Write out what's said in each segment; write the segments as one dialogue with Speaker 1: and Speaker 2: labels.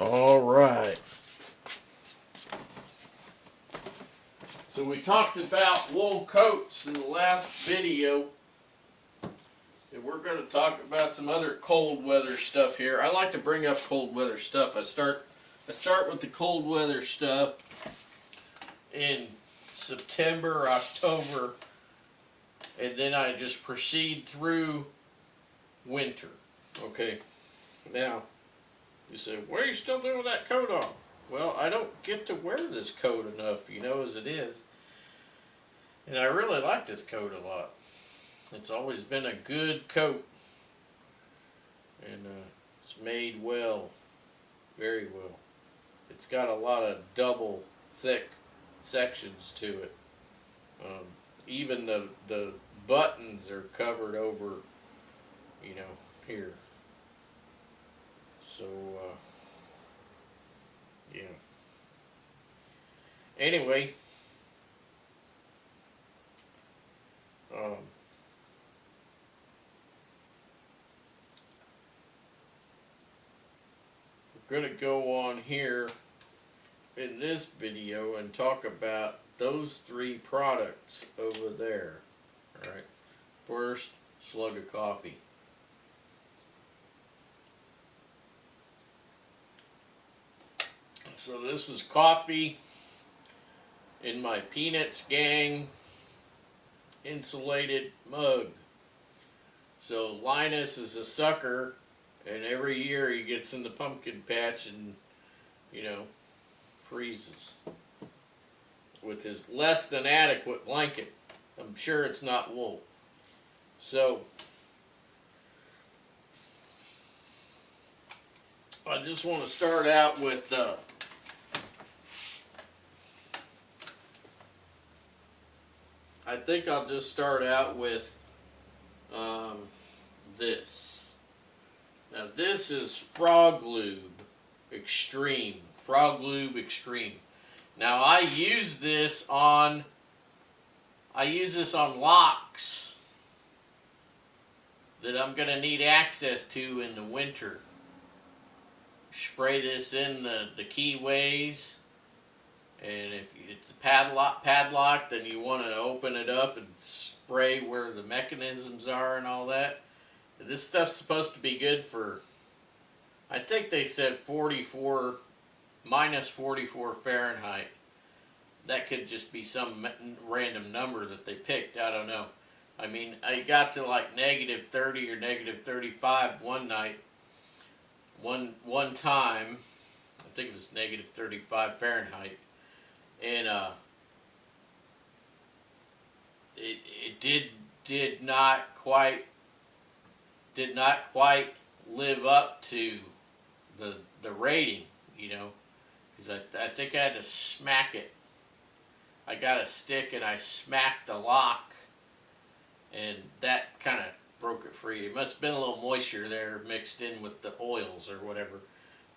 Speaker 1: All right. So we talked about wool coats in the last video. And we're going to talk about some other cold weather stuff here. I like to bring up cold weather stuff. I start with the cold weather stuff in September, October, and then I just proceed through winter. Okay. Now, you say, why are you still doing that coat on? Well, I don't get to wear this coat enough, as it is. And I really like this coat a lot. It's always been a good coat. And it's made well. Very well. It's got a lot of double thick sections to it. Even the buttons are covered over, here. So, yeah. Anyway, we're going to go on here in this video and talk about those three products over there. Alright, first, slug of coffee. So this is coffee in my Peanuts Gang insulated mug. So Linus is a sucker, and every year he gets in the pumpkin patch and, freezes with his less than adequate blanket. I'm sure it's not wool. So I just want to start out with I think I'll just start out with this. Now this is Frog Lube Extreme. Frog Lube Extreme. Now I use this on locks that I'm gonna need access to in the winter. Spray this in the keyways. And if it's a padlock, then you want to open it up and spray where the mechanisms are and all that. This stuff's supposed to be good for, I think they said minus 44 Fahrenheit. That could just be some random number that they picked. I don't know. I mean, I got to like negative 30 or negative 35 one night. One time, I think it was negative 35 Fahrenheit. And it did not quite live up to the rating, because I think I had to smack it. I got a stick and I smacked the lock, and that kind of broke it free. It must have been a little moisture there mixed in with the oils or whatever,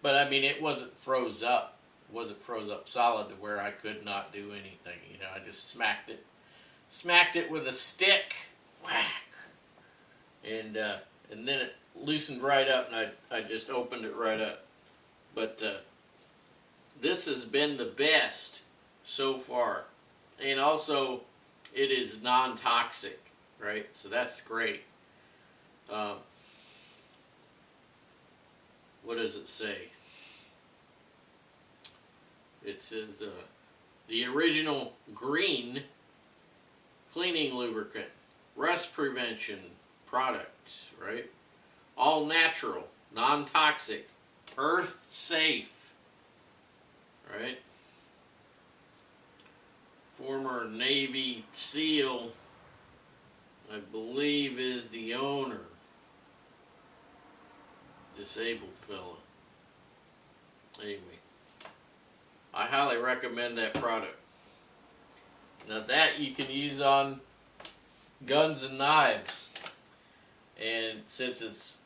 Speaker 1: but I mean it wasn't froze up. Wasn't froze up solid to where I could not do anything. I just smacked it with a stick, whack, and then it loosened right up, and I just opened it right up. But this has been the best so far, and also it is non-toxic, right? So that's great. What does it say? It says the original green cleaning lubricant, rust prevention product, right? All natural, non-toxic, earth safe, right? Former Navy SEAL, I believe, is the owner. Disabled fella. Anyway. I highly recommend that product. Now that you can use on guns and knives. And since it's,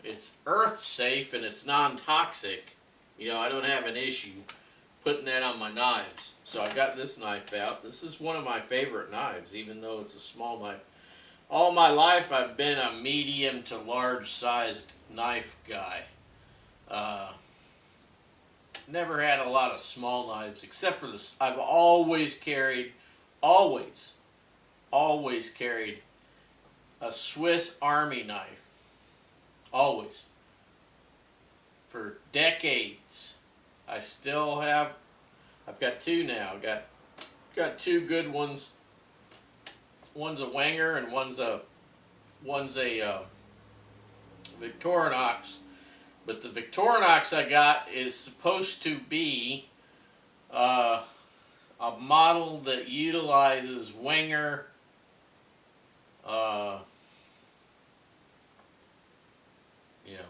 Speaker 1: it's earth safe and it's non-toxic, I don't have an issue putting that on my knives. So I got this knife out. This is one of my favorite knives, even though it's a small knife. All my life I've been a medium to large sized knife guy. never had a lot of small knives except for this. I've always carried, always carried a Swiss Army knife. Always. For decades. I still have, I've got two now. Got two good ones. One's a Wenger and one's a Victorinox. But the Victorinox I got is supposed to be a model that utilizes Wenger you know,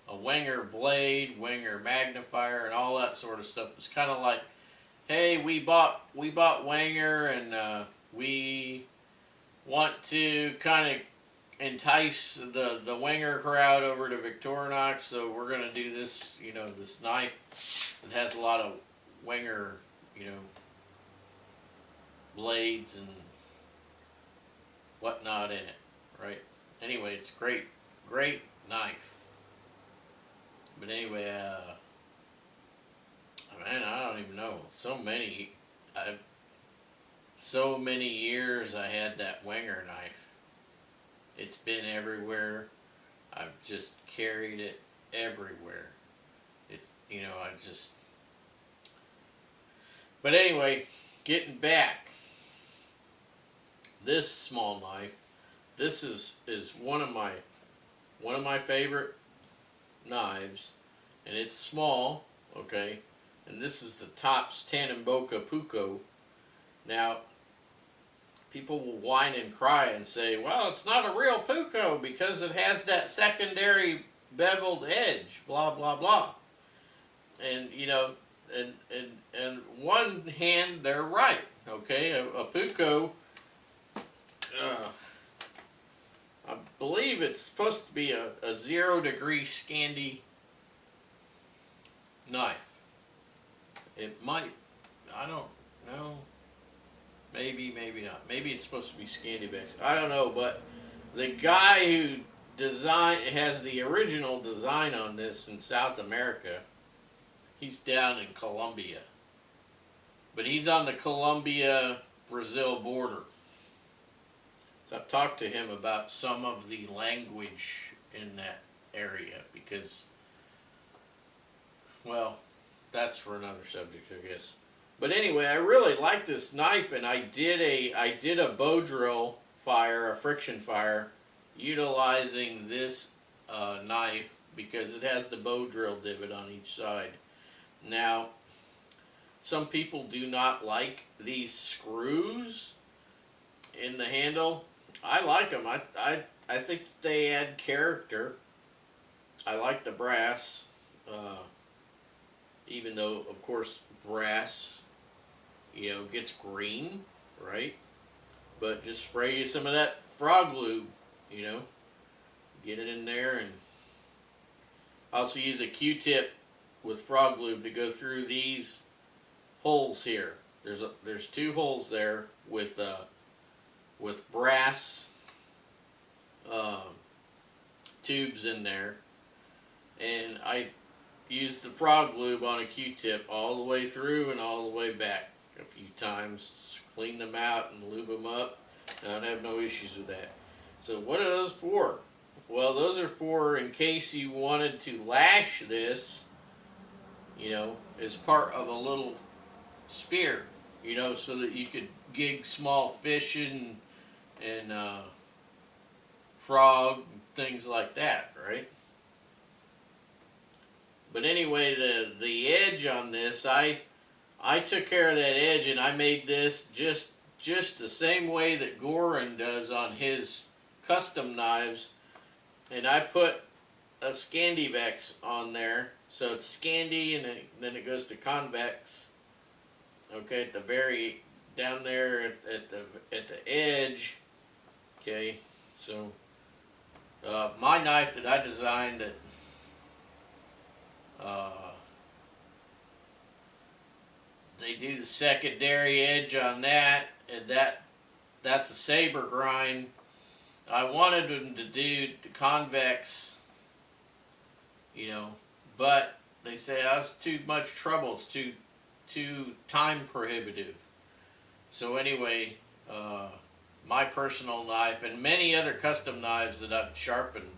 Speaker 1: a Wenger blade, Wenger magnifier, and all that sort of stuff. It's kind of like, hey, we bought Wenger, and we want to kind of entice the Wenger crowd over to Victorinox, so we're gonna do this, you know, this knife that has a lot of Wenger, you know, blades and whatnot in it, right? Anyway, it's great knife. But anyway, man, I don't even know. So many years I had that Wenger knife. It's been everywhere. I've just carried it everywhere. It's, you know, but anyway, getting back. This small knife, this is one of my favorite knives, and it's small, okay? And this is the Tops Tannenboka Puko. Now, people will whine and cry and say, well, it's not a real Puko because it has that secondary beveled edge, blah, blah, blah. And, you know, and one hand, they're right, okay? A Puko, I believe it's supposed to be a 0-degree Scandi knife. It might, I don't know. Maybe, maybe not. Maybe it's supposed to be Scandivex. I don't know, but the guy who has the original design on this in South America, he's down in Colombia. But he's on the Colombia-Brazil border. So I've talked to him about some of the language in that area because, well, that's for another subject, I guess. But anyway, I really like this knife, and I did a bow drill fire, a friction fire, utilizing this knife because it has the bow drill divot on each side. Now, some people do not like these screws in the handle. I like them. I think they add character. I like the brass, even though, of course, brass, you know, gets green, right? But just spray you some of that frog lube, you know, get it in there, and I also use a Q-tip with frog lube to go through these holes here. There's two holes there with brass tubes in there, and I use the frog lube on a Q-tip all the way through and all the way back a few times, clean them out and lube them up. I don't have no issues with that. So what are those for? Well, those are for in case you wanted to lash this, you know, as part of a little spear, you know, so that you could gig small fish and frog, things like that, right? But anyway, the edge on this, I took care of that edge, and I made this just the same way that Goran does on his custom knives, and I put a Scandivex on there, so it's Scandi, and then it goes to convex. Okay, at the very down there at the edge. Okay, so my knife that I designed that they do the secondary edge on that, and that's a saber grind. I wanted them to do the convex, you know, but they say that's too much trouble. It's too time prohibitive. So anyway, my personal knife and many other custom knives that I've sharpened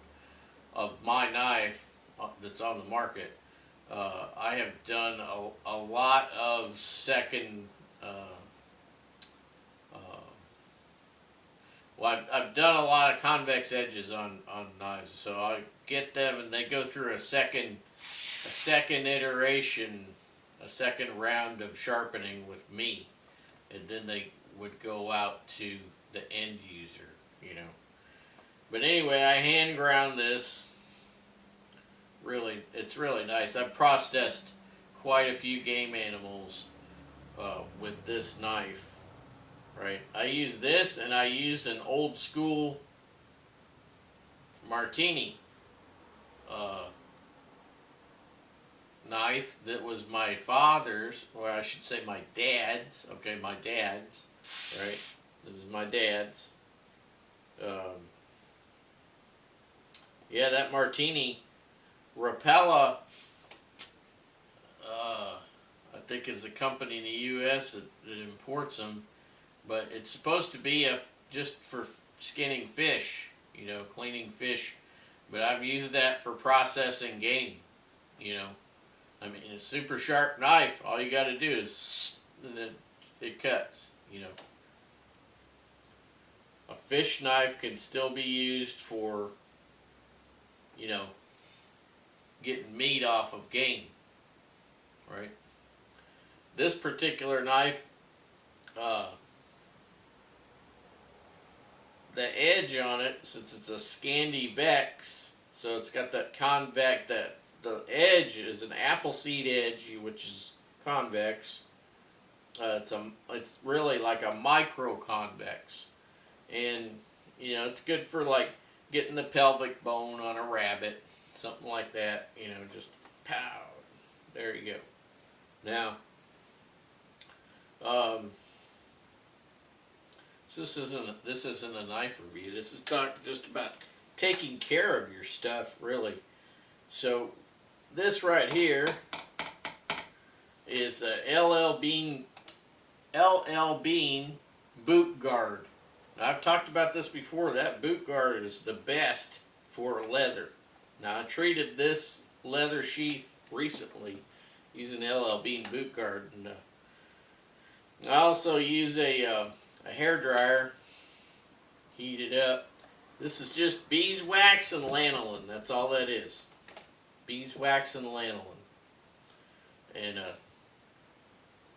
Speaker 1: of my knife that's on the market, I have done a lot of second. Well, I've done a lot of convex edges on knives, so I get them and they go through a second iteration, a second round of sharpening with me, and then they would go out to the end user, you know. But anyway, I hand ground this. Really, it's really nice. I've processed quite a few game animals with this knife. Right, I use this, and I use an old school martini knife that was my father's, or I should say my dad's. Okay, my dad's. Right, it was my dad's. Yeah, that martini. Rapella, I think, is the company in the U.S. that imports them. But it's supposed to be just for skinning fish, you know, cleaning fish. But I've used that for processing game, you know. I mean, a super sharp knife, all you got to do is, and then it cuts, you know. A fish knife can still be used for, you know, getting meat off of game, right? This particular knife, the edge on it, since it's a Scandi Vex, so it's got that convex, that the edge is an apple seed edge, which is convex. It's really like a micro convex, and you know, it's good for like getting the pelvic bone on a rabbit, something like that. You know, just pow, there you go. Now, so this isn't a knife review. This is just about taking care of your stuff, really. So this right here is a LL Bean boot guard. Now, I've talked about this before. That boot guard is the best for leather. Now, I treated this leather sheath recently using LL Bean boot guard, and I also use a hair dryer, heat it up. This is just beeswax and lanolin. That's all that is. Beeswax and lanolin. And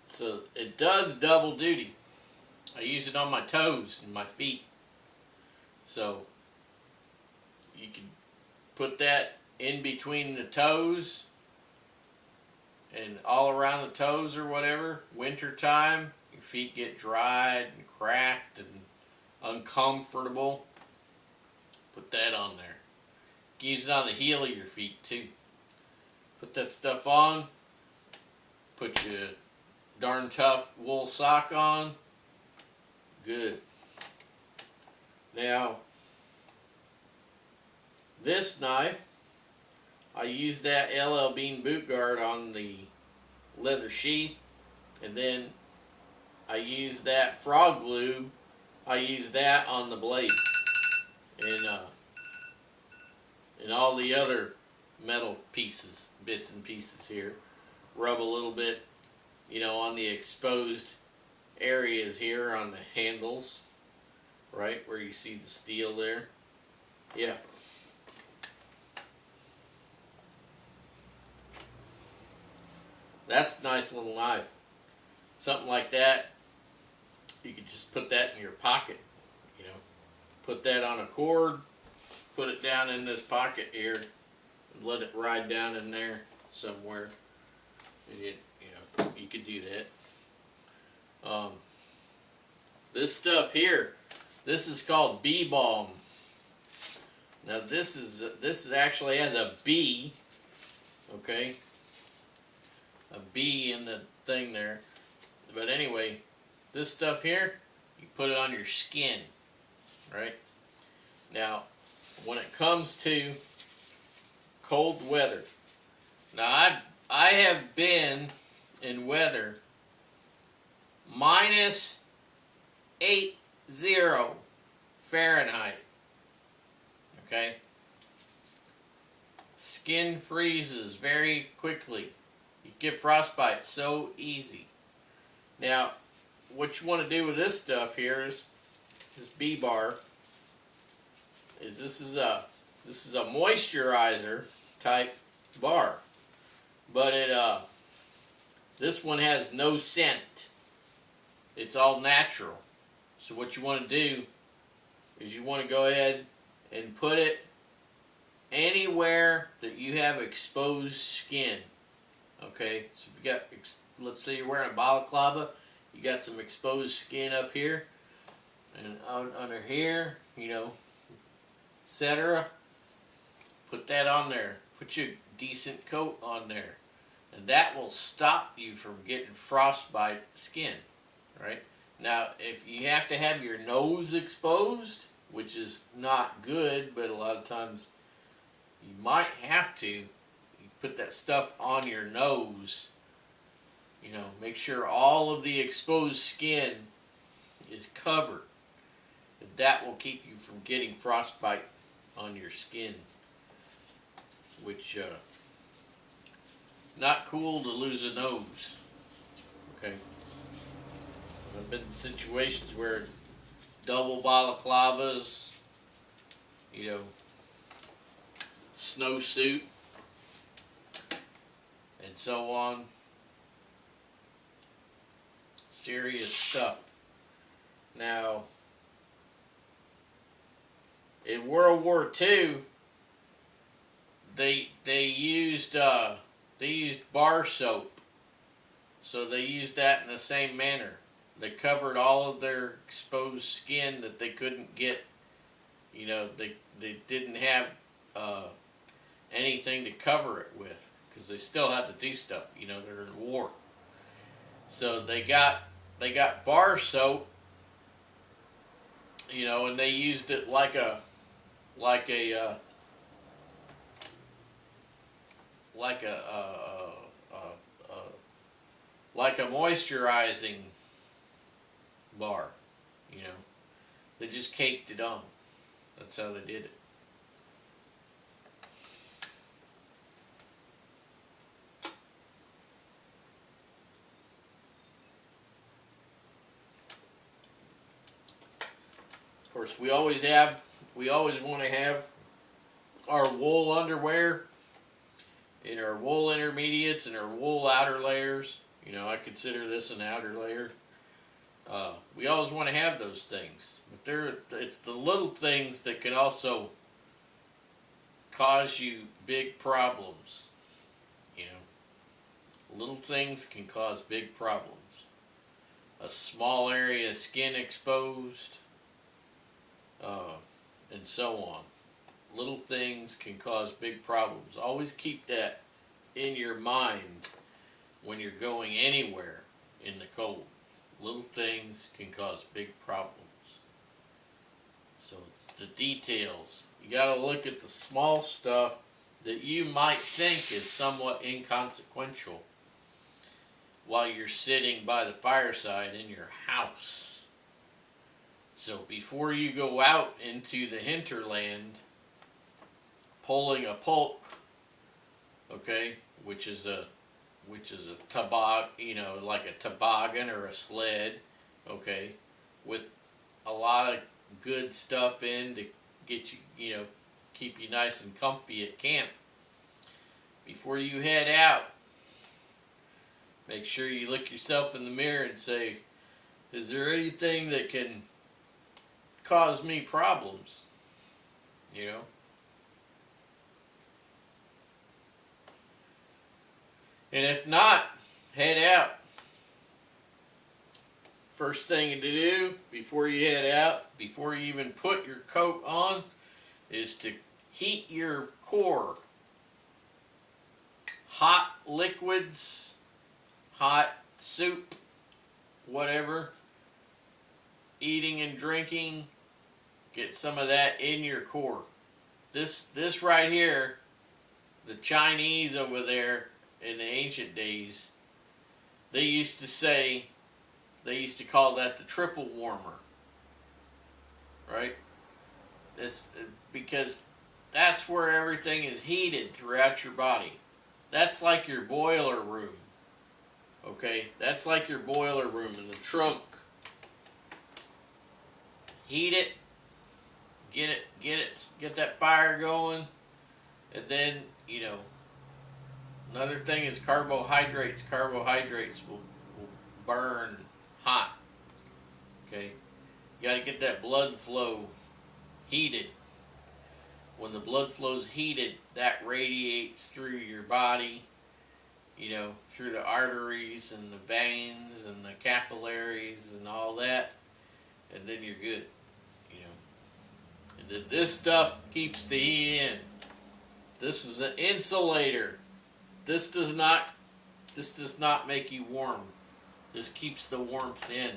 Speaker 1: so it does double duty. I use it on my toes and my feet. So you can put that in between the toes and all around the toes or whatever. Winter time, your feet get dried and cracked and uncomfortable. Put that on there. You can use it on the heel of your feet too. Put that stuff on. Put your darn tough wool sock on. Good. Now, this knife, I use that LL Bean boot guard on the leather sheath, and then I use that frog glue. I use that on the blade, and all the other metal pieces, bits and pieces here. Rub a little bit, you know, on the exposed areas here on the handles, right where you see the steel there. Yeah. That's a nice little knife. Something like that, you could just put that in your pocket, you know. Put that on a cord, put it down in this pocket here, and let it ride down in there somewhere. And you could do that. This stuff here, this is called bee balm. Now this actually has a bee, okay, a bee in the thing there. But anyway, this stuff here, you put it on your skin, right? Now, when it comes to cold weather, now I have been in weather -80 Fahrenheit. Okay? Skin freezes very quickly. You get frostbite so easy. Now, what you want to do with this stuff here is this B-bar is this is a moisturizer type bar, but this one has no scent. It's all natural. So what you want to do is you want to go ahead and put it anywhere that you have exposed skin. Okay, so if you got, let's say you're wearing a balaclava, you got some exposed skin up here and under here, you know, etc. Put that on there. Put your decent coat on there, and that will stop you from getting frostbite skin. Right? Now, if you have to have your nose exposed, which is not good, but a lot of times you might have to, you put that stuff on your nose. You know, make sure all of the exposed skin is covered. That will keep you from getting frostbite on your skin, which not cool to lose a nose. Okay, I've been in situations where double balaclavas, you know, snowsuit, and so on. Serious stuff. Now, in World War II, they used bar soap, so they used that in the same manner. They covered all of their exposed skin that they couldn't get. You know, they didn't have anything to cover it with, because they still had to do stuff. You know, they're in war, so they got bar soap. You know, and they used it like a moisturizing bar. You know, they just caked it on. That's how they did it. Of course, we always want to have our wool underwear and our wool intermediates and our wool outer layers. You know, I consider this an outer layer. We always want to have those things, but it's the little things that can also cause you big problems. You know, little things can cause big problems. A small area of skin exposed, and so on. Little things can cause big problems. Always keep that in your mind when you're going anywhere in the cold. Little things can cause big problems. So it's the details. You got to look at the small stuff that you might think is somewhat inconsequential while you're sitting by the fireside in your house. So before you go out into the hinterland pulling a pulk, okay, which is a toboggan, you know, like a toboggan or a sled, okay, with a lot of good stuff in to get you, you know, keep you nice and comfy at camp. Before you head out, make sure you look yourself in the mirror and say, is there anything that can cause me problems? You know? And if not, head out. First thing to do before you head out, before you even put your coat on, is to heat your core. Hot liquids, hot soup, whatever, eating and drinking, get some of that in your core. This right here, the Chinese over there in the ancient days, they used to call that the triple warmer, right? It's because that's where everything is heated throughout your body. That's like your boiler room. Okay, that's like your boiler room in the trunk. Heat it, get that fire going, and then, another thing is carbohydrates. Carbohydrates will burn hot. Okay, you got to get that blood flow heated. When the blood flow's heated, that radiates through your body, through the arteries and the veins and the capillaries and all that, and then you're good, And then this stuff keeps the heat in. This is an insulator. This does not make you warm. This keeps the warmth in.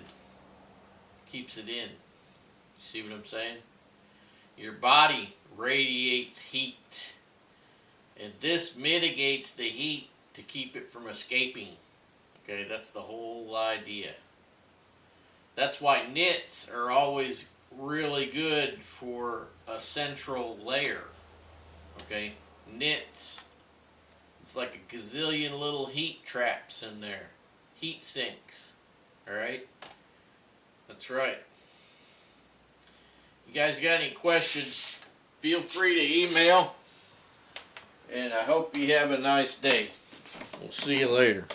Speaker 1: Keeps it in. You see what I'm saying? Your body radiates heat, and this mitigates the heat to keep it from escaping. Okay, that's the whole idea. That's why knits are always really good for a central layer. Okay, knits. It's like a gazillion little heat traps in there. Heat sinks. Alright? That's right. You guys got any questions, feel free to email. And I hope you have a nice day. We'll see you later.